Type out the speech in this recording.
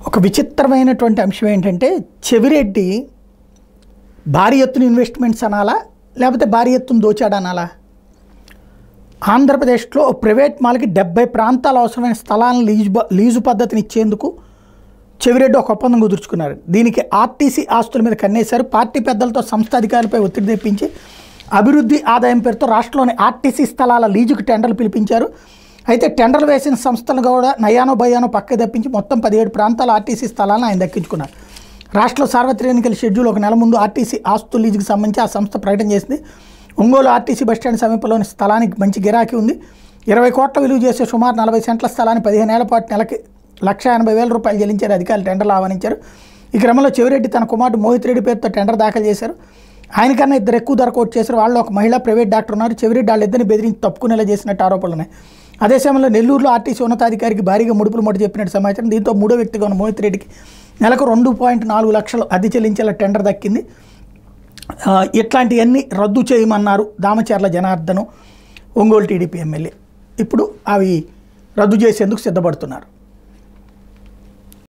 ఒక విచిత్రమైనటువంటి అంశం ఏంటంటే చెవిరెడ్డి భారీ ఎత్తున ఇన్వెస్ట్మెంట్స్ అనాలా లేకపోతే భారీ ఎత్తున దోచాడనాలా? ఆంధ్రప్రదేశ్లో ప్రైవేట్ మాల్కి 70 ప్రాంతాలు అవసరమైన స్థలాలను లీజు పద్ధతిని ఇచ్చేందుకు చెవిరెడ్డి ఒక ఒప్పందం కుదుర్చుకున్నారు. దీనికి ఆర్టీసీ ఆస్తుల మీద కన్నేశారు. పార్టీ పెద్దలతో సంస్థ అధికారులపై ఒత్తిడి తెప్పించి అభివృద్ధి ఆదాయం పేరుతో రాష్ట్రంలోని ఆర్టీసీ స్థలాల లీజుకు టెండర్లు పిలిపించారు. అయితే టెండర్లు వేసిన సంస్థలు కూడా నయానో భయానో పక్క తప్పించి మొత్తం 17 ప్రాంతాల ఆర్టీసీ స్థలాలను ఆయన దక్కించుకున్నారు. రాష్ట్ర సార్వత్రిక ఎన్నికల షెడ్యూల్ ఒక నెల ముందు ఆర్టీసీ ఆస్తుల లీజుకు సంబంధించి ఆ సంస్థ ప్రకటన చేసింది. ఒంగోలు ఆర్టీసీ బస్టాండ్ సమీపంలోని స్థలానికి మంచి గిరాకీ ఉంది. 20 కోట్ల విలువ చేసే సుమారు 40 సెంట్ల స్థలాన్ని 15 ఏళ్ల పాటు నెలకి ₹180,000 చెల్లించారు. అధికారులు టెండర్లు ఆహ్వానించారు. ఈ క్రమంలో చెవిరెడ్డి తన కుమారుడు మోహిత్ రెడ్డి పేరుతో టెండర్ దాఖలు చేశారు. ఆయనకన్నా 2 ఎక్కువ ధర కోట్ చేశారు. వాళ్ళు ఒక మహిళా ప్రైవేట్ డాక్టర్ ఉన్నారు. చెవిరెడ్డి వాళ్ళిద్దరిని బెదిరించి తప్పుకునేలా చేసినట్టు ఆరోపణలు ఉన్నాయి. అదే సమయంలో నెల్లూరులో ఆర్టీసీ ఉన్నతాధికారికి భారీగా ముడుపులు మొదటి చెప్పినట్టు సమాచారం. దీంతో మూడో వ్యక్తిగా ఉన్న మోహిత్ రెడ్డికి నెలకు 2.4 లక్షలు అద్దె చెల్లించేలా టెండర్ దక్కింది. ఇట్లాంటివన్నీ రద్దు చేయమన్నారు దామచర్ల జనార్దను, ఒంగోలు టీడీపీ ఎమ్మెల్యే. ఇప్పుడు అవి రద్దు చేసేందుకు సిద్ధపడుతున్నారు.